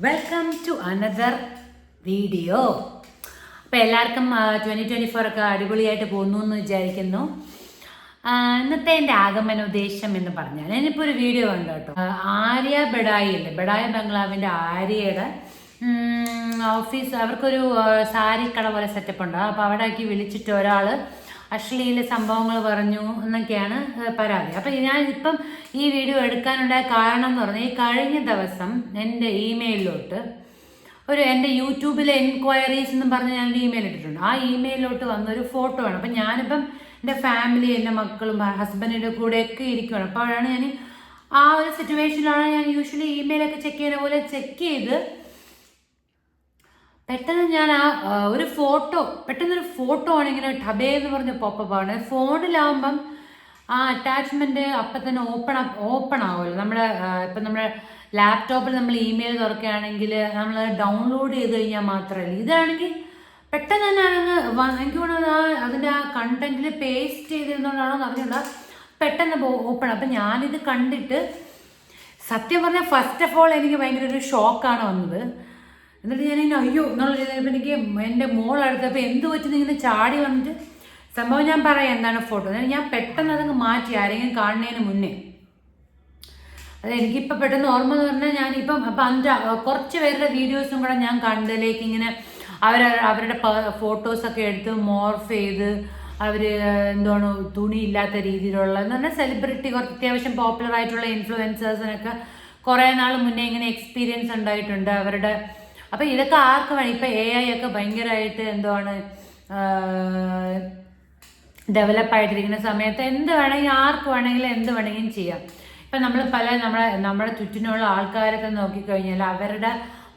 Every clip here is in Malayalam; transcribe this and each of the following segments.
Welcome to another video. അപ്പോൾ എല്ലാവർക്കും 2024 ഒക്കെ അടിപൊളിയായിട്ട് പോകുന്നു എന്ന് വിചാരിക്കുന്നു. ഇന്നത്തെ എൻ്റെ ആഗമന ഉദ്ദേശം എന്ന് പറഞ്ഞാൽ ഞാനിപ്പോൾ ഒരു വീഡിയോ കണ്ടു കേട്ടോ. ആര്യ ബഡായി അല്ലേ, ബഡായ ബംഗ്ലാവിൻ്റെ ആര്യയുടെ ഓഫീസ്, അവർക്കൊരു സാരി കട പോലെ സെറ്റപ്പ് ഉണ്ട്. അപ്പോൾ അവിടേക്ക് വിളിച്ചിട്ട് ഒരാൾ അശ്ലീല സംഭവങ്ങൾ പറഞ്ഞു എന്നൊക്കെയാണ് പരാതി. അപ്പം ഞാനിപ്പം ഈ വീഡിയോ എടുക്കാനുണ്ടായ കാരണം എന്ന് പറഞ്ഞാൽ ഈ കഴിഞ്ഞ ദിവസം എൻ്റെ ഇമെയിലിലോട്ട് എൻ്റെ യൂട്യൂബിലെ എൻക്വയറീസ് എന്ന് പറഞ്ഞ് ഞാനൊരു ഇമെയിൽ ഇട്ടിട്ടുണ്ട്. ആ ഇമെയിലിലോട്ട് വന്നൊരു ഫോട്ടോ ആണ്. അപ്പം ഞാനിപ്പം എൻ്റെ ഫാമിലി, എൻ്റെ മക്കളും ഹസ്ബൻഡിൻ്റെ കൂടെയൊക്കെ ഇരിക്കുകയാണ്. അപ്പോഴാണ് ഞാൻ ആ ഒരു സിറ്റുവേഷനിലാണ് ഞാൻ യൂഷ്വലി ഇമെയിലൊക്കെ ചെക്ക് ചെയ്യുന്ന പോലെ ചെക്ക് ചെയ്ത് പെട്ടെന്ന് ഞാൻ ഒരു പെട്ടെന്നൊരു ഫോട്ടോ ആണ് ഇങ്ങനെ ടബേ എന്ന് പറഞ്ഞ പോപ്പപ്പ് ആണ്. ഫോണിലാവുമ്പം ആ അറ്റാച്ച്മെൻറ്റ് അപ്പം തന്നെ ഓപ്പൺ ആവുമല്ലോ. ഇപ്പം നമ്മുടെ ലാപ്ടോപ്പിൽ നമ്മൾ ഇമെയിൽ തുറക്കുകയാണെങ്കിൽ നമ്മൾ ഡൗൺലോഡ് ചെയ്ത് കഴിഞ്ഞാൽ മാത്രമല്ല, ഇതാണെങ്കിൽ പെട്ടെന്ന് തന്നെ എനിക്ക് തോന്നുന്നത് അതിൻ്റെ ആ കണ്ടന്റിൽ പേസ്റ്റ് ചെയ്തിരുന്നോണ്ടാണോ എന്ന് അറിഞ്ഞൂടാ, പെട്ടെന്ന് ഓപ്പൺ. അപ്പം ഞാനിത് കണ്ടിട്ട് സത്യം പറഞ്ഞാൽ ഫസ്റ്റ് ഓഫ് ഓൾ എനിക്ക് ഭയങ്കര ഒരു ഷോക്കാണ് വന്നത്. എന്നിട്ട് ഞാനിങ്ങനെ അയ്യോ എന്നുള്ള ചെയ്തപ്പോൾ എനിക്ക് എൻ്റെ മോളടുത്തപ്പോൾ എന്ത് പറ്റുന്ന ഇങ്ങനെ ചാടി വന്നിട്ട് സംഭവം ഞാൻ പറയാം എന്താണ് ഫോട്ടോ. ഞാൻ പെട്ടെന്ന് അതങ്ങ് മാറ്റി ആരെങ്കിലും കാണുന്നതിന് മുന്നേ. അത് എനിക്കിപ്പോൾ പെട്ടെന്ന് ഓർമ്മ എന്ന് പറഞ്ഞാൽ ഞാനിപ്പം കുറച്ച് പേരുടെ വീഡിയോസും കൂടെ ഞാൻ കണ്ടതിലേക്ക് ഇങ്ങനെ അവരുടെ ഫോട്ടോസൊക്കെ എടുത്ത് മോർഫ് ചെയ്ത് അവർ എന്താണ് തുണി ഇല്ലാത്ത രീതിയിലുള്ള എന്ന് പറഞ്ഞാൽ സെലിബ്രിറ്റി കുറച്ച് അത്യാവശ്യം പോപ്പുലർ ആയിട്ടുള്ള ഇൻഫ്ലുവൻസേഴ്സിനൊക്കെ കുറേ നാൾ മുന്നേ ഇങ്ങനെ എക്സ്പീരിയൻസ് ഉണ്ടായിട്ടുണ്ട് അവരുടെ. അപ്പം ഇതൊക്കെ ആർക്ക് വേണം, ഇപ്പം AI ഒക്കെ ഭയങ്കരമായിട്ട് എന്താണ് ഡെവലപ്പായിട്ടിരിക്കുന്ന സമയത്ത് എന്ത് വേണമെങ്കിൽ ആർക്ക് വേണമെങ്കിലും എന്ത് വേണമെങ്കിലും ചെയ്യാം. ഇപ്പം നമ്മൾ നമ്മുടെ ചുറ്റിനുള്ള ആൾക്കാരൊക്കെ നോക്കിക്കഴിഞ്ഞാൽ അവരുടെ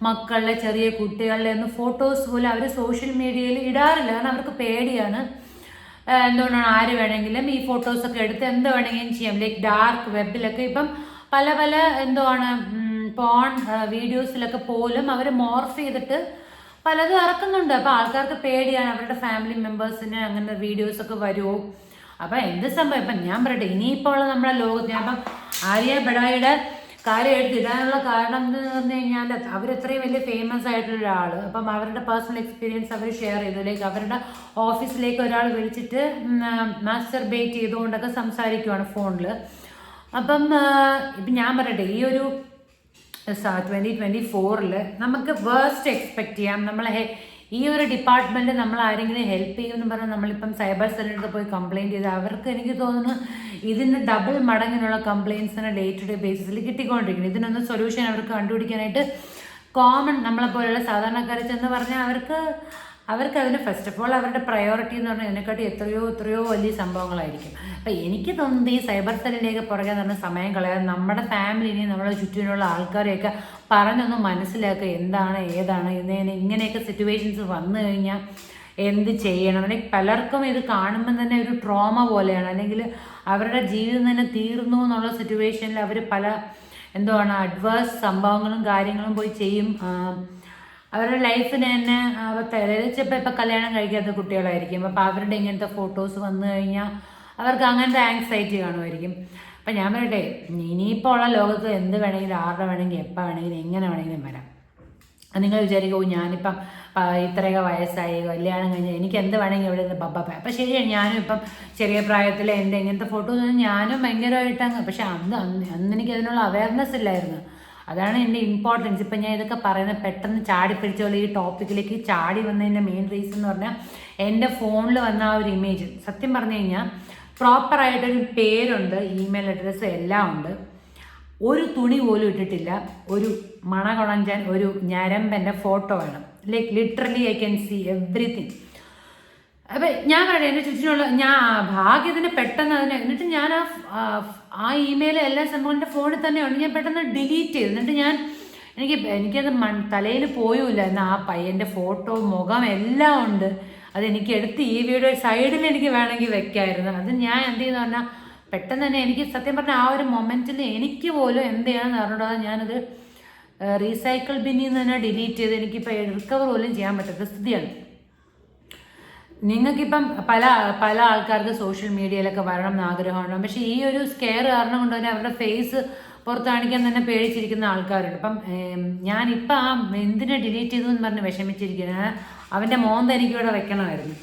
മക്കളുടെ ചെറിയ കുട്ടികളുടെ ഒന്നും ഫോട്ടോസ് പോലും അവർ സോഷ്യൽ മീഡിയയിൽ ഇടാറില്ല. കാരണം അവർക്ക് പേടിയാണ്. എന്തുകൊണ്ടാണ് ആര് വേണമെങ്കിലും ഈ ഫോട്ടോസൊക്കെ എടുത്ത് എന്ത് വേണമെങ്കിലും ചെയ്യാം. ലൈക്ക് ഡാർക്ക് വെബിലൊക്കെ ഇപ്പം പല എന്തുവാണ് പോൺ വീഡിയോസിലൊക്കെ പോലും അവർ മോർഫ് ചെയ്തിട്ട് പലതും ഇറക്കുന്നുണ്ട്. അപ്പോൾ ആൾക്കാർക്ക് പേടിയാണ് അവരുടെ ഫാമിലി മെമ്പേഴ്സിന് അങ്ങനെ വീഡിയോസൊക്കെ വരുമോ. അപ്പം എന്ത് സംഭവം ഇപ്പം ഞാൻ പറയട്ടെ, ഇനിയിപ്പോൾ ഉള്ള നമ്മുടെ ലോകത്ത് ഞാനിപ്പം ആര്യ ബഡായിയുടെ കാര്യം എടുത്തിടാനുള്ള കാരണം എന്ന് പറഞ്ഞു കഴിഞ്ഞാൽ അവരെത്രയും വലിയ ഫേമസ് ആയിട്ടുള്ള ഒരാൾ. അപ്പം അവരുടെ പേഴ്സണൽ എക്സ്പീരിയൻസ് അവർ ഷെയർ ചെയ്തു. ലൈക്ക് അവരുടെ ഓഫീസിലേക്ക് ഒരാൾ വിളിച്ചിട്ട് മാസ്റ്റർബേറ്റ് ചെയ്തുകൊണ്ടൊക്കെ സംസാരിക്കുവാണ് ഫോണിൽ. അപ്പം ഇപ്പം ഞാൻ പറയട്ടെ, ഈ ഒരു 2024 നമുക്ക് വേസ്റ്റ് എക്സ്പെക്റ്റ് ചെയ്യാം. ഈ ഒരു ഡിപ്പാർട്ട്മെൻറ്റ് നമ്മൾ ആരെങ്കിലും ഹെൽപ്പ് ചെയ്യുമെന്ന് പറഞ്ഞാൽ നമ്മളിപ്പം സൈബർ സെല്ലിനടുത്ത് പോയി കംപ്ലയിൻറ്റ് ചെയ്ത് അവർക്ക് എനിക്ക് തോന്നുന്നു ഇതിന് ഡബിൾ മടങ്ങിനുള്ള കംപ്ലയിൻസിന് ഡേ ടു ഡേ ബേസിസിൽ കിട്ടിക്കൊണ്ടിരിക്കുന്നു. ഇതിനൊന്നും സൊല്യൂഷൻ അവർക്ക് കണ്ടുപിടിക്കാനായിട്ട് കോമൺ നമ്മളെപ്പോലുള്ള സാധാരണക്കാരെ ചെന്ന് പറഞ്ഞാൽ അവർക്ക് അതിന് ഫസ്റ്റ് ഓഫ് ഓൾ അവരുടെ പ്രയോറിറ്റി എന്ന് പറഞ്ഞാൽ ഇതിനെക്കാട്ടി എത്രയോ വലിയ സംഭവങ്ങളായിരിക്കും. അപ്പം എനിക്ക് തോന്നുന്നത് ഈ സൈബർ സെല്ലിലേക്ക് പുറകെ തന്നെ സമയം കളയാതെ നമ്മുടെ ഫാമിലിനെയും നമ്മുടെ ചുറ്റിനുള്ള ആൾക്കാരെയൊക്കെ പറഞ്ഞൊന്ന് മനസ്സിലാക്കുക എന്താണ് ഏതാണ് ഇങ്ങനെയൊക്കെ സിറ്റുവേഷൻസ് വന്നു കഴിഞ്ഞാൽ എന്ത് ചെയ്യണം. അല്ലെങ്കിൽ പലർക്കും ഇത് കാണുമ്പം തന്നെ ഒരു ട്രോമ പോലെയാണ്, അല്ലെങ്കിൽ അവരുടെ ജീവിതം തന്നെ തീർന്നു എന്നുള്ള സിറ്റുവേഷനിൽ അവർ പല അഡ്വേഴ്സ് സംഭവങ്ങളും കാര്യങ്ങളും പോയി ചെയ്യും. അവരുടെ ലൈഫിന് തന്നെ ചിലപ്പോൾ ഇപ്പം കല്യാണം കഴിക്കാത്ത കുട്ടികളായിരിക്കും. അപ്പോൾ അവരുടെ ഇങ്ങനത്തെ ഫോട്ടോസ് വന്നു കഴിഞ്ഞാൽ അവർക്ക് അങ്ങനത്തെ ആങ്സൈറ്റി കാണുമായിരിക്കും. അപ്പം ഞാൻ പറയട്ടെ, ഇനിയിപ്പോൾ ഉള്ള ലോകത്ത് എന്ത് വേണമെങ്കിലും ആരുടെ വേണമെങ്കിലും എപ്പോൾ വേണമെങ്കിലും എങ്ങനെ വേണമെങ്കിലും വരാം. നിങ്ങൾ വിചാരിക്കും ഞാനിപ്പം ഇത്രയൊക്കെ വയസ്സായി കല്യാണം കഴിഞ്ഞാൽ എനിക്ക് എന്ത് വേണമെങ്കിൽ ഇവിടെ നിന്ന് ബബ്ബ. അപ്പം ശരിയാണ്, ഞാനും ഇപ്പം ചെറിയ പ്രായത്തിൽ എൻ്റെ ഇങ്ങനത്തെ ഫോട്ടോസ് ഞാനും ഭയങ്കരമായിട്ടങ്ങ്, പക്ഷെ അന്ന് എനിക്ക് അതിനുള്ള അവയർനെസ് ഇല്ലായിരുന്നു. അതാണ് എൻ്റെ ഇമ്പോർട്ടൻസ്. ഇപ്പം ഞാൻ ഇതൊക്കെ പറയുന്നത് പെട്ടെന്ന് ചാടിപ്പിടിച്ച പോലെ ഈ ടോപ്പിക്കിലേക്ക് ചാടി വന്നതിൻ്റെ മെയിൻ റീസൺ എന്ന് പറഞ്ഞാൽ എൻ്റെ ഫോണിൽ വന്ന ആ ഒരു ഇമേജ്. സത്യം പറഞ്ഞു കഴിഞ്ഞാൽ പ്രോപ്പറായിട്ടൊരു പേരുണ്ട്, ഇമെയിൽ അഡ്രസ്സ് എല്ലാം ഉണ്ട്, ഒരു തുണി പോലും ഇട്ടിട്ടില്ല, ഒരു മണകുണഞ്ചൻ ഒരു ഞരമ്പൻ്റെ ഫോട്ടോ വേണം. Like literally I can see everything. അപ്പം ഞാൻ പറയട്ടെ, എൻ്റെ ചുറ്റിനുള്ള ഭാഗ്യത്തിന് പെട്ടെന്ന് എന്നിട്ട് ഞാൻ ആ ഇമെയിൽ എല്ലാ സംഭവം എൻ്റെ ഫോണിൽ തന്നെ ഉണ്ട്. ഞാൻ പെട്ടെന്ന് ഡിലീറ്റ് ചെയ്തു. എന്നിട്ട് എനിക്കത് തലയിൽ പോയുമില്ല. എന്നാൽ ആ പയ്യൻ്റെ ഫോട്ടോ മുഖം എല്ലാം ഉണ്ട്. അതെനിക്ക് എടുത്ത് ഈ വീഡിയോ സൈഡിൽ എനിക്ക് വേണമെങ്കിൽ വെക്കായിരുന്നു. അത് ഞാൻ എന്ത് ചെയ്യുന്നു പറഞ്ഞാൽ പെട്ടെന്ന് തന്നെ എനിക്ക് സത്യം പറഞ്ഞാൽ ആ ഒരു മൊമെൻറ്റിൽ എനിക്ക് പോലും എന്ത് ചെയ്യണമെന്ന് അറിഞ്ഞൂടാതെ ഞാനത് റീസൈക്കിൾ ബിന്നിൽ നിന്ന് തന്നെ ഡിലീറ്റ് ചെയ്ത് എനിക്കിപ്പോൾ റിക്കവർ പോലും ചെയ്യാൻ പറ്റാത്ത സ്ഥിതിയാണ്. നിങ്ങൾക്കിപ്പം പല ആൾക്കാർക്ക് സോഷ്യൽ മീഡിയയിലൊക്കെ വരണം എന്ന് ആഗ്രഹമുണ്ടാകും. പക്ഷേ ഈ ഒരു സ്കെയർ കാരണം കൊണ്ട് തന്നെ അവരുടെ ഫേസ് പുറത്ത് കാണിക്കാൻ തന്നെ പേടിച്ചിരിക്കുന്ന ആൾക്കാരുണ്ട്. അപ്പം ഞാനിപ്പോൾ ആ എന്തിനെ ഡിലീറ്റ് ചെയ്തു എന്ന് പറഞ്ഞ് വിഷമിച്ചിരിക്കുന്നത്, അവൻ്റെ മോന്ത എനിക്കിവിടെ വെക്കണമായിരുന്നു.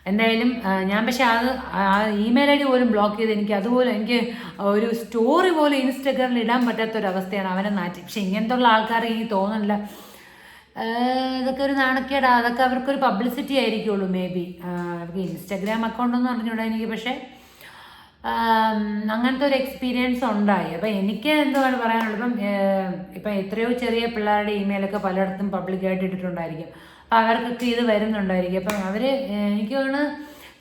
എന്തായാലും ഞാൻ പക്ഷേ ആ ഇമെയിൽ ഐ ഡി പോലും ബ്ലോക്ക് ചെയ്ത് എനിക്ക് ഒരു സ്റ്റോറി പോലും ഇൻസ്റ്റാഗ്രാമിൽ ഇടാൻ പറ്റാത്തൊരവസ്ഥയാണ് അവനെ നാറ്റി. പക്ഷെ ഇങ്ങനത്തെ ഉള്ള ആൾക്കാരെ എനിക്ക് തോന്നുന്നില്ല, ഇതൊക്കെ ഒരു നാണക്കേടാ, അതൊക്കെ അവർക്കൊരു പബ്ലിസിറ്റി ആയിരിക്കുള്ളൂ മേ ബി. അവർക്ക് ഇൻസ്റ്റാഗ്രാം അക്കൗണ്ടൊന്നും അറിഞ്ഞൂടാ എനിക്ക്, പക്ഷേ അങ്ങനത്തെ ഒരു എക്സ്പീരിയൻസ് ഉണ്ടായി. അപ്പം എനിക്ക് എന്താണ് പറയാനുള്ളത്, ഇപ്പം എത്രയോ ചെറിയ പിള്ളേരുടെ ഇമെയിലൊക്കെ പലയിടത്തും പബ്ലിക്കായിട്ട് ഇട്ടിട്ടുണ്ടായിരിക്കും. അപ്പം അവർക്കൊക്കെ ഇത് വരുന്നുണ്ടായിരിക്കും. അപ്പം അവർ എനിക്ക് തോന്നുന്നു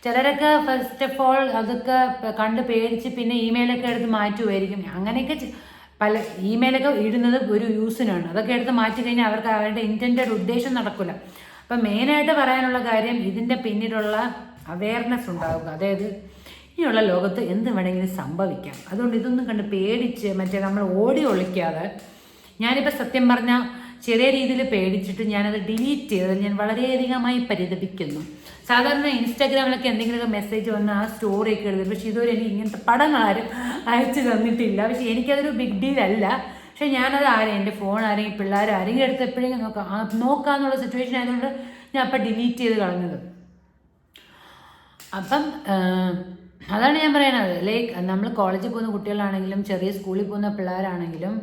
ചിലരൊക്കെ ഫസ്റ്റ് ഓഫ് ഓൾ അതൊക്കെ കണ്ട് പേടിച്ച് പിന്നെ ഇമെയിലൊക്കെ എടുത്ത് മാറ്റുമായിരിക്കും. അങ്ങനെയൊക്കെ പല ഇമെയിലൊക്കെ ഇടുന്നത് ഒരു യൂസിനാണ്. അതൊക്കെ എടുത്ത് മാറ്റി കഴിഞ്ഞാൽ അവർക്ക് അവരുടെ ഇൻറ്റൻറ്റഡ് ഉദ്ദേശം നടക്കില്ല. അപ്പം മെയിനായിട്ട് പറയാനുള്ള കാര്യം ഇതിൻ്റെ പിന്നിലുള്ള അവെയർനെസ് ഉണ്ടാവുക. അതായത് ഇനിയുള്ള ലോകത്ത് എന്ത് വേണമെങ്കിലും സംഭവിക്കാം. അതുകൊണ്ട് ഇതൊന്നും കണ്ട് പേടിച്ച് നമ്മൾ ഓടി ഒളിക്കാതെ, ഞാനിപ്പോൾ സത്യം പറഞ്ഞാൽ ചെറിയ രീതിയിൽ പേടിച്ചിട്ട് ഞാനത് ഡിലീറ്റ് ചെയ്തത് ഞാൻ വളരെയധികമായി പരിതപിക്കുന്നു. സാധാരണ ഇൻസ്റ്റാഗ്രാമിലൊക്കെ എന്തെങ്കിലുമൊക്കെ മെസ്സേജ് വന്ന് ആ സ്റ്റോറിയൊക്കെ എഴുതും. പക്ഷേ ഇതുവരെ എനിക്ക് ഇങ്ങനത്തെ പടങ്ങൾ ആരും അയച്ചു തന്നിട്ടില്ല. പക്ഷേ എനിക്കതൊരു ബിഗ് ഡീൽ അല്ല. പക്ഷേ ഞാനത് എൻ്റെ ഫോൺ ആരെങ്കിലും പിള്ളേർ ആരെങ്കിലും എടുത്ത് എപ്പോഴെങ്കിലും നോക്കാമെന്നുള്ള സിറ്റുവേഷൻ ആയതുകൊണ്ട് ഞാൻ അപ്പം ഡിലീറ്റ് ചെയ്ത് കളഞ്ഞത്. അപ്പം അതാണ് ഞാൻ പറയണത്. ലൈക്ക് നമ്മൾ കോളേജിൽ പോകുന്ന കുട്ടികളാണെങ്കിലും ചെറിയ സ്കൂളിൽ പോകുന്ന പിള്ളേരാണെങ്കിലും,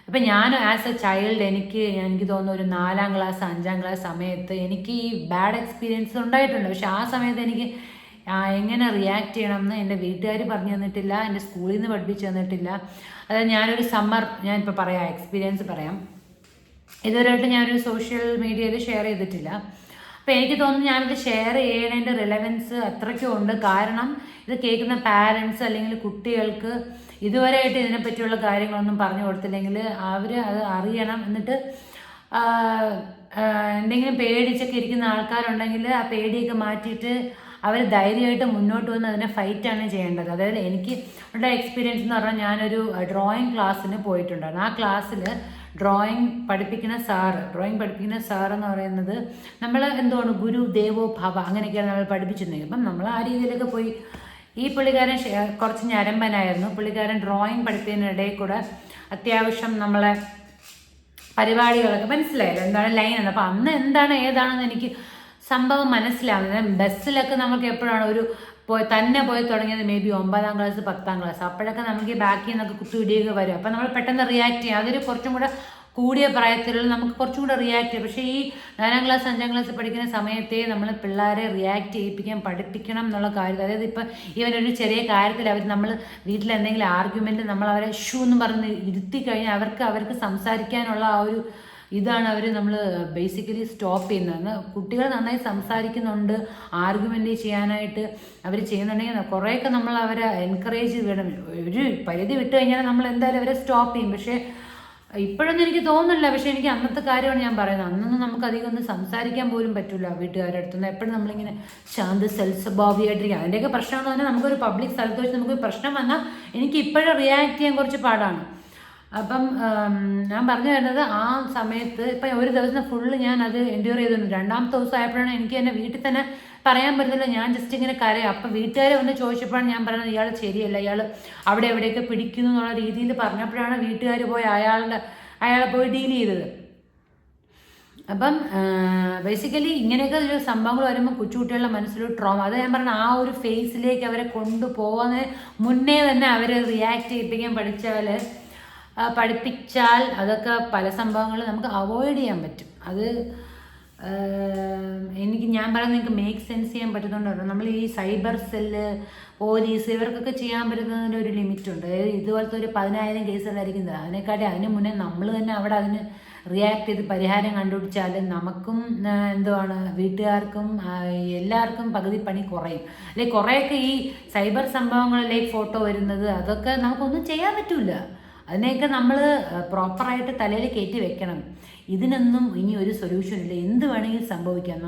ഇപ്പം ഞാൻ ആസ് എ ചൈൽഡ് എനിക്ക് തോന്നുന്നു ഒരു 4ാം ക്ലാസ് 5ാം ക്ലാസ് സമയത്ത് എനിക്ക് ഈ ബാഡ് എക്സ്പീരിയൻസ് ഉണ്ടായിട്ടുണ്ട്. പക്ഷെ ആ സമയത്ത് എനിക്ക് എങ്ങനെ റിയാക്ട് ചെയ്യണമെന്ന് എൻ്റെ വീട്ടുകാർ പറഞ്ഞു തന്നിട്ടില്ല, എൻ്റെ സ്കൂളിൽ നിന്ന് പഠിപ്പിച്ചു തന്നിട്ടില്ല. അതായത് ഞാനൊരു ഞാനിപ്പോൾ പറയാം, എക്സ്പീരിയൻസ് പറയാം. ഇതുവരെയായിട്ട് ഞാനൊരു സോഷ്യൽ മീഡിയയിൽ ഷെയർ ചെയ്തിട്ടില്ല. അപ്പോൾ എനിക്ക് തോന്നുന്നു ഞാനത് ഷെയർ ചെയ്യണതിൻ്റെ റിലവൻസ് അത്രയ്ക്കും ഉണ്ട്. കാരണം ഇത് കേൾക്കുന്ന പാരൻസ് അല്ലെങ്കിൽ കുട്ടികൾക്ക് ഇതുവരെയായിട്ട് ഇതിനെപ്പറ്റിയുള്ള കാര്യങ്ങളൊന്നും പറഞ്ഞു കൊടുത്തില്ലെങ്കിൽ അവർ അത് അറിയണം. എന്നിട്ട് എന്തെങ്കിലും പേടിച്ചൊക്കെ ഇരിക്കുന്ന ആൾക്കാരുണ്ടെങ്കിൽ ആ പേടിയൊക്കെ മാറ്റിയിട്ട് അവർ ധൈര്യമായിട്ട് മുന്നോട്ട് വന്ന് അതിനെ ഫൈറ്റാണ് ചെയ്യേണ്ടത്. അതായത് എനിക്ക് ഉള്ള എക്സ്പീരിയൻസ് എന്ന് പറഞ്ഞാൽ ഞാനൊരു ഡ്രോയിങ് ക്ലാസ്സിന് പോയിട്ടുണ്ടായിരുന്നു. ആ ക്ലാസ്സിൽ ഡ്രോയിങ് പഠിപ്പിക്കുന്ന സാർ എന്ന് പറയുന്നത് നമ്മൾ എന്തുകൊണ്ട് ഗുരു ദേവോ ഭവ അങ്ങനെയൊക്കെയാണ് നമ്മൾ പഠിപ്പിച്ചിരുന്നത്. അപ്പം നമ്മൾ ആ രീതിയിലൊക്കെ പോയി. ഈ പുള്ളിക്കാരൻ കുറച്ച് ഞരമ്പനായിരുന്നു. പുള്ളിക്കാരൻ ഡ്രോയിങ് പഠിപ്പിക്കുന്നതിനിടയിൽ കൂടെ അത്യാവശ്യം നമ്മളെ പരിപാടികളൊക്കെ മനസ്സിലായല്ലോ എന്താണ് ലൈൻ എന്ന്. അപ്പം അന്ന് എന്താണ് ഏതാണെന്ന് എനിക്ക് സംഭവം മനസ്സിലാവുന്നത്. ബസ്സിലൊക്കെ നമുക്ക് എപ്പോഴാണ് തന്നെ പോയി തുടങ്ങിയത് മേ ബി 9ാം ക്ലാസ് 10ാം ക്ലാസ്. അപ്പോഴൊക്കെ നമുക്ക് ബാക്കിൽ നിന്നൊക്കെ കുത്തുപിടിയൊക്കെ വരും. അപ്പം നമ്മൾ പെട്ടെന്ന് റിയാക്ട് ചെയ്യും. അതൊരു കുറച്ചും കൂടെ കൂടിയ പ്രായത്തിലുള്ള നമുക്ക് കുറച്ചും കൂടെ റിയാക്ട് ചെയ്യും. പക്ഷേ ഈ 4ാം ക്ലാസ് 5ാം ക്ലാസ് പഠിക്കുന്ന സമയത്തെ നമ്മൾ പിള്ളേരെ റിയാക്ട് ചെയ്യിപ്പിക്കാൻ പഠിപ്പിക്കണം എന്നുള്ള കാര്യം. അതായത് ഇപ്പം ഇവനൊരു ചെറിയ കാര്യത്തിൽ നമ്മൾ വീട്ടിൽ എന്തെങ്കിലും ആർഗ്യുമെൻറ്റ് നമ്മൾ അവരെ എന്ന് പറഞ്ഞ് ഇരുത്തി കഴിഞ്ഞാൽ അവർക്ക് സംസാരിക്കാനുള്ള ആ ഒരു ഇതാണ് നമ്മൾ ബേസിക്കലി സ്റ്റോപ്പ് ചെയ്യുന്നത്. കുട്ടികൾ നന്നായി സംസാരിക്കുന്നുണ്ട്, ആർഗ്യുമെൻ്റ് ചെയ്യാനായിട്ട് അവർ ചെയ്യുന്നുണ്ടെങ്കിൽ കുറേയൊക്കെ നമ്മൾ അവരെ എൻകറേജ് ചെയ്യണം. ഒരു പരിധി വിട്ട് കഴിഞ്ഞാൽ നമ്മൾ എന്തായാലും അവരെ സ്റ്റോപ്പ് ചെയ്യും. പക്ഷേ ഇപ്പോഴൊന്നും എനിക്ക് തോന്നുന്നില്ല. പക്ഷേ എനിക്ക് അന്നത്തെ കാര്യമാണ് ഞാൻ പറയുന്നത്. അന്നൊന്നും നമുക്ക് അധികം ഒന്നും സംസാരിക്കാൻ പോലും പറ്റില്ല വീട്ടുകാരുടെ അടുത്തുനിന്ന്. എപ്പോഴും നമ്മളിങ്ങനെ ശാന്ത സ്വഭാവിയായിട്ടിരിക്കുക. അതിൻ്റെയൊക്കെ പ്രശ്നം എന്ന് പറഞ്ഞാൽ നമുക്കൊരു പബ്ലിക് സ്ഥലത്ത് വെച്ച് നമുക്കൊരു പ്രശ്നം വന്നാൽ എനിക്ക് ഇപ്പോഴും റിയാക്ട് ചെയ്യാൻ കുറച്ച് പാടാണ്. അപ്പം ഞാൻ പറഞ്ഞു വരുന്നത് ആ സമയത്ത് ഇപ്പം ഒരു ദിവസം ഫുള്ള് ഞാൻ അത് എൻഡ്യൂർ ചെയ്തിട്ടുണ്ട്. 2ാമത്തെ ദിവസം ആയപ്പോഴാണ് എനിക്ക് തന്നെ വീട്ടിൽ തന്നെ പറയാൻ പറ്റുന്നില്ല. ഞാൻ ജസ്റ്റ് ഇങ്ങനെ കരയും. അപ്പം വീട്ടുകാരെ ഒന്ന് ചോദിച്ചപ്പോഴാണ് ഞാൻ പറയുന്നത് ഇയാൾ ശരിയല്ല, ഇയാൾ അവിടെ എവിടെയൊക്കെ പിടിക്കുന്നു എന്നുള്ള രീതിയിൽ പറഞ്ഞപ്പോഴാണ് വീട്ടുകാർ പോയി അയാളെ പോയി ഡീൽ ചെയ്തത്. അപ്പം ബേസിക്കലി ഇങ്ങനെയൊക്കെ ഒരു സംഭവങ്ങൾ വരുമ്പോൾ കൊച്ചുകുട്ടികളുടെ മനസ്സിലൊരു ട്രോമ. അത് ഞാൻ പറഞ്ഞ ആ ഒരു ഫേസിലേക്ക് അവരെ കൊണ്ടുപോകാൻ മുന്നേ തന്നെ അവരെ റിയാക്ട് ചെയ്യിപ്പിക്കാൻ പഠിപ്പിച്ചാൽ അതൊക്കെ പല സംഭവങ്ങളും നമുക്ക് അവോയ്ഡ് ചെയ്യാൻ പറ്റും. അത് ഞാൻ പറയുന്നത് നിങ്ങൾക്ക് മേക്ക് സെൻസ് ചെയ്യാൻ പറ്റുന്നുണ്ടോ? നമ്മൾ ഈ സൈബർ സെല്ല്, പോലീസ് ഇവർക്കൊക്കെ ചെയ്യാൻ പറ്റുന്നതിൻ്റെ ഒരു ലിമിറ്റുണ്ട്. അതായത് ഇതുപോലത്തെ ഒരു 10,000 കേസുകളായിരിക്കുന്നത്. അതിന് മുന്നേ നമ്മൾ തന്നെ അവിടെ അതിന് റിയാക്ട് ചെയ്ത് പരിഹാരം കണ്ടുപിടിച്ചാൽ നമുക്കും വീട്ടുകാർക്കും എല്ലാവർക്കും പകുതി പണി കുറയും. അല്ലെങ്കിൽ കുറേയൊക്കെ ഈ സൈബർ സംഭവങ്ങളിലേക്ക് ഫോട്ടോ വരുന്നത് അതൊക്കെ നമുക്കൊന്നും ചെയ്യാൻ പറ്റില്ല. അതിനെയൊക്കെ നമ്മൾ പ്രോപ്പറായിട്ട് തലയിൽ കയറ്റി വെക്കണം. ഇതിനൊന്നും ഇനി ഒരു സൊല്യൂഷൻ ഇല്ല. എന്ത് വേണമെങ്കിലും സംഭവിക്കാം.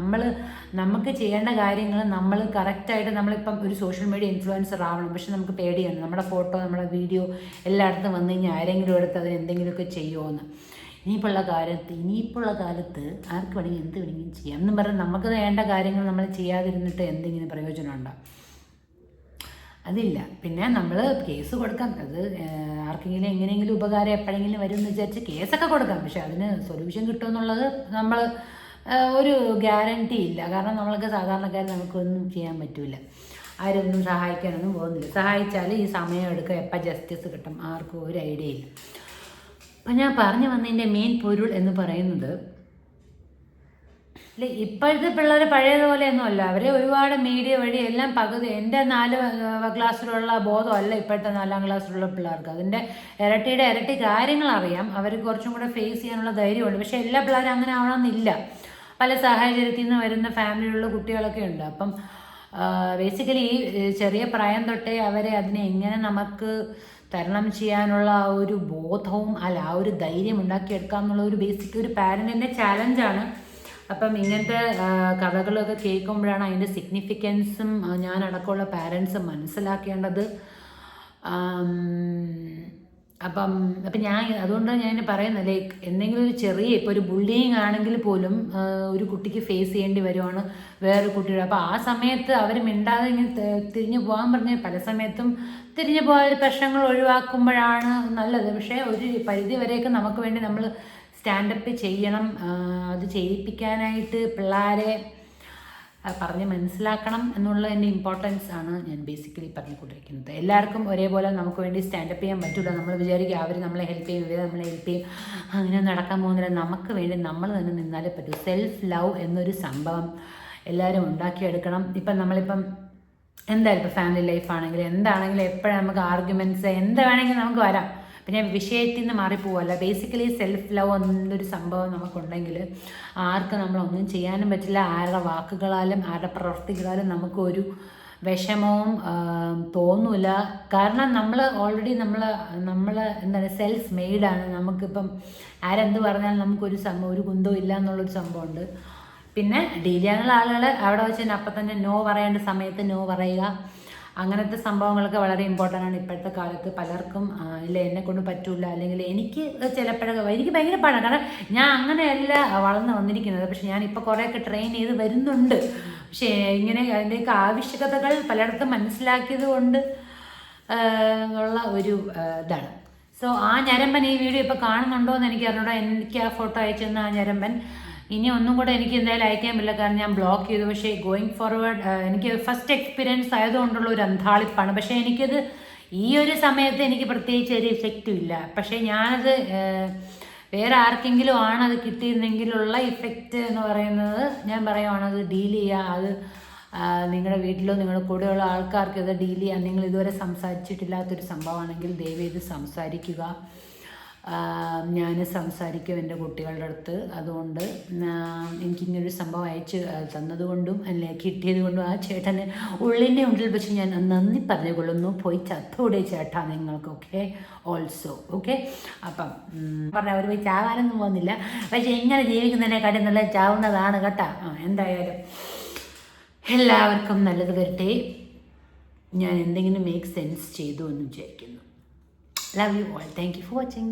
നമുക്ക് ചെയ്യേണ്ട കാര്യങ്ങൾ നമ്മൾ കറക്റ്റായിട്ട് നമ്മളിപ്പം ഒരു സോഷ്യൽ മീഡിയ ഇൻഫ്ലുവൻസർ ആവണം. പക്ഷെ നമുക്ക് പേടിയാണ് നമ്മുടെ ഫോട്ടോ നമ്മുടെ വീഡിയോ എല്ലായിടത്തും വന്നു കഴിഞ്ഞാൽ ആരെങ്കിലും എടുത്ത് അതിന് എന്തെങ്കിലുമൊക്കെ ചെയ്യുമോ എന്ന്. ഇനിയിപ്പോൾ ഉള്ള കാലത്ത് ആർക്ക് വേണമെങ്കിൽ എന്ത് വേണമെങ്കിലും ചെയ്യാം എന്നും പറഞ്ഞാൽ നമുക്ക് വേണ്ട കാര്യങ്ങൾ നമ്മൾ ചെയ്യാതിരുന്നിട്ട് എന്തെങ്കിലും പ്രയോജനമുണ്ടോ? അതില്ല. പിന്നെ നമ്മൾ കേസ് കൊടുക്കാം, അത് ആർക്കെങ്കിലും എങ്ങനെയെങ്കിലും ഉപകാരം എപ്പോഴെങ്കിലും വരും എന്ന് വിചാരിച്ച് കേസൊക്കെ കൊടുക്കാം. പക്ഷെ അതിന് സൊല്യൂഷൻ കിട്ടുമെന്നുള്ളത് നമ്മൾ ഒരു ഗ്യാരണ്ടി ഇല്ല. കാരണം നമ്മൾക്ക് സാധാരണക്കാർ നമുക്കൊന്നും ചെയ്യാൻ പറ്റില്ല, ആരൊന്നും സഹായിക്കാനൊന്നും പോകുന്നില്ല. സഹായിച്ചാൽ ഈ സമയം എടുക്കുക, എപ്പോൾ ജസ്റ്റിസ് കിട്ടും ആർക്കും ഒരു ഐഡിയ ഇല്ല. അപ്പം ഞാൻ പറഞ്ഞു വന്നതിൻ്റെ മെയിൻ പൊരുൾ എന്ന് പറയുന്നത്, അല്ല ഇപ്പോഴത്തെ പിള്ളേർ പഴയതുപോലെയൊന്നും അല്ല. അവരെ ഒരുപാട് മീഡിയ വഴി എല്ലാം പകുതി എൻ്റെ 4 ക്ലാസ്സിലുള്ള ബോധമല്ല ഇപ്പോഴത്തെ 4ാം ക്ലാസ്സിലുള്ള പിള്ളേർക്ക്. അതിൻ്റെ ഇരട്ടിയുടെ ഇരട്ടി കാര്യങ്ങൾ അറിയാം, അവർ കുറച്ചും കൂടെ ഫേസ് ചെയ്യാനുള്ള ധൈര്യമുണ്ട്. പക്ഷേ എല്ലാ പിള്ളേരും അങ്ങനെ ആവണമെന്നില്ല. പല സാഹചര്യത്തിൽ നിന്ന് വരുന്ന ഫാമിലിയിലുള്ള കുട്ടികളൊക്കെ ഉണ്ട്. അപ്പം ബേസിക്കലി ഈ ചെറിയ പ്രായം തൊട്ടേ അവരെ അതിനെ എങ്ങനെ നമുക്ക് തരണം ചെയ്യാനുള്ള ആ ഒരു ബോധവും അല്ല ആ ഒരു ധൈര്യം ഉണ്ടാക്കിയെടുക്കാം എന്നുള്ള ഒരു ബേസിക് ഒരു പാരൻറ്റിൻ്റെ ചാലഞ്ചാണ്. അപ്പം ഇങ്ങനത്തെ കഥകളൊക്കെ കേൾക്കുമ്പോഴാണ് അതിൻ്റെ സിഗ്നിഫിക്കൻസും ഞാനടക്കമുള്ള പാരൻസ് മനസ്സിലാക്കേണ്ടത്. അപ്പം ഞാൻ അതുകൊണ്ടാണ് ഞാൻ പറയുന്നത്, ലൈക്ക് എന്തെങ്കിലും ഒരു ചെറിയ ഇപ്പോൾ ഒരു ബുള്ളിങ് ആണെങ്കിൽ പോലും ഒരു കുട്ടിക്ക് ഫേസ് ചെയ്യേണ്ടി വരുവാണ് വേറൊരു കുട്ടിയുടെ. അപ്പോൾ ആ സമയത്ത് അവർ മിണ്ടാതെ ഇങ്ങനെ തിരിഞ്ഞു പോകാൻ പറഞ്ഞ് പല സമയത്തും തിരിഞ്ഞു പോകാൻ പ്രശ്നങ്ങൾ ഒഴിവാക്കുമ്പോഴാണ് നല്ലത്. പക്ഷേ ഒരു പരിധി വരെയൊക്കെ നമുക്ക് വേണ്ടി നമ്മൾ സ്റ്റാൻഡപ്പ് ചെയ്യണം. അത് ചെയ്യിപ്പിക്കാനായിട്ട് പിള്ളേരെ പറഞ്ഞ് മനസ്സിലാക്കണം എന്നുള്ളതിൻ്റെ ഇമ്പോർട്ടൻസ് ആണ് ഞാൻ ബേസിക്കലി പറഞ്ഞുകൊണ്ടിരിക്കുന്നത്. എല്ലാവർക്കും ഒരേപോലെ നമുക്ക് വേണ്ടി സ്റ്റാൻഡപ്പ് ചെയ്യാൻ പറ്റില്ല. നമ്മൾ വിചാരിക്കുക അവർ നമ്മളെ ഹെൽപ്പ് ചെയ്യും, ഇവർ നമ്മളെ ഹെൽപ്പ് ചെയ്യും, അങ്ങനെ നടക്കാൻ പോകുന്നില്ല. നമുക്ക് വേണ്ടി നമ്മൾ തന്നെ നിന്നാലേ പറ്റൂ. സെൽഫ് ലവ് എന്നൊരു സംഭവം എല്ലാവരും ഉണ്ടാക്കിയെടുക്കണം. ഇപ്പം നമ്മളിപ്പം എന്തായാലും ഇപ്പോൾ ഫാമിലി ലൈഫാണെങ്കിലും എന്താണെങ്കിലും എപ്പോഴും നമുക്ക് ആർഗ്യുമെൻറ്റ്സ് എന്ത് വേണമെങ്കിലും നമുക്ക് വരാം. പിന്നെ വിഷയത്തിൽ നിന്ന് മാറിപ്പോവല്ല. ബേസിക്കലി സെൽഫ് ലവ് എന്നൊരു സംഭവം നമുക്കുണ്ടെങ്കിൽ ആർക്കും നമ്മളൊന്നും ചെയ്യാനും പറ്റില്ല. ആരുടെ വാക്കുകളാലും ആരുടെ പ്രവർത്തികളാലും നമുക്കൊരു വിഷമവും തോന്നില്ല. കാരണം നമ്മൾ ഓൾറെഡി നമ്മൾ എന്താണ് സെൽഫ് മെയ്ഡാണ്. നമുക്കിപ്പം ആരെന്ത് പറഞ്ഞാലും നമുക്കൊരു ഒരു കുന്തവും ഇല്ല എന്നുള്ളൊരു സംഭവമുണ്ട്. പിന്നെ ഡീൽ ചെയ്യാനുള്ള ആളുകൾ അവിടെ വെച്ച് തന്നെ അപ്പം തന്നെ നോ പറയേണ്ട സമയത്ത് നോ പറയുക. അങ്ങനത്തെ സംഭവങ്ങളൊക്കെ വളരെ ഇമ്പോർട്ടൻ്റ് ആണ് ഇപ്പോഴത്തെ കാലത്ത്. പലർക്കും ഇല്ല എന്നെക്കൊണ്ട് പറ്റില്ല, അല്ലെങ്കിൽ എനിക്ക് ചിലപ്പോഴൊക്കെ എനിക്ക് ഭയങ്കര പാടാണ്. കാരണം ഞാൻ അങ്ങനെയല്ല വളർന്ന് വന്നിരിക്കുന്നത്. പക്ഷെ ഞാനിപ്പോൾ കുറേയൊക്കെ ട്രെയിൻ ചെയ്ത് വരുന്നുണ്ട്. പക്ഷേ ഇങ്ങനെ അതിൻ്റെയൊക്കെ ആവശ്യകതകൾ പലയിടത്തും മനസ്സിലാക്കിയത് കൊണ്ട് ഉള്ള ഒരു ഇതാണ്. സോ ആ ഞരമ്പൻ ഈ വീഡിയോ ഇപ്പോൾ കാണുന്നുണ്ടോ എന്ന് എനിക്ക് അറിഞ്ഞൂടാ. എനിക്ക് ആ ഫോട്ടോ അയച്ചു തന്ന ആ ഞരമ്പൻ ഇനി ഒന്നും കൂടെ എനിക്ക് എന്തായാലും അയക്കാൻ പറ്റില്ല, കാരണം ഞാൻ ബ്ലോക്ക് ചെയ്തു. പക്ഷേ ഗോയിങ് ഫോർവേഡ് എനിക്ക് ഫസ്റ്റ് എക്സ്പീരിയൻസ് ആയതുകൊണ്ടുള്ള ഒരു അന്താളിപ്പാണ്. പക്ഷേ എനിക്കത് ഈ ഒരു സമയത്ത് എനിക്ക് പ്രത്യേകിച്ച് ഒരു ഇഫക്റ്റും ഇല്ല. പക്ഷേ ഞാനത് വേറെ ആർക്കെങ്കിലും ആണത് കിട്ടിയിരുന്നെങ്കിലുള്ള ഇഫക്റ്റ് എന്ന് പറയുന്നത് ഞാൻ പറയുവാണത് ഡീൽ ചെയ്യുക. അത് നിങ്ങളുടെ വീട്ടിലോ നിങ്ങളുടെ കൂടെയുള്ള ആൾക്കാർക്ക് ഇത് ഡീൽ ചെയ്യാൻ നിങ്ങൾ ഇതുവരെ സംസാരിച്ചിട്ടില്ലാത്തൊരു സംഭവമാണെങ്കിൽ ദയവ് ഇത് സംസാരിക്കുക. ഞാൻ സംസാരിക്കും എൻ്റെ കുട്ടികളുടെ അടുത്ത്. അതുകൊണ്ട് എനിക്കിങ്ങനൊരു സംഭവം അയച്ച് തന്നതുകൊണ്ടും അല്ലെ കിട്ടിയത് കൊണ്ടും ആ ചേട്ടന് ഉള്ളിൻ്റെ ഉള്ളിൽ വെച്ച് ഞാൻ നന്ദി പറഞ്ഞുകൊള്ളുന്നു. പോയി ചത്തോടെ ചേട്ടാ നിങ്ങൾക്കൊക്കെ ഓൾസോ. ഓക്കെ, അപ്പം പറഞ്ഞാൽ അവർ പോയി ചാവാനൊന്നും പോകുന്നില്ല. പക്ഷേ ഇങ്ങനെ ജീവിക്കുന്നതിനെക്കാട്ടും നല്ല ചാവുന്നതാണ് കേട്ടോ. എന്തായാലും എല്ലാവർക്കും നല്ലത് വരട്ടെ. ഞാൻ എന്തെങ്കിലും മേക്ക് സെൻസ് ചെയ്തു എന്ന് വിചാരിക്കുന്നു. Love you all. Thank you for watching.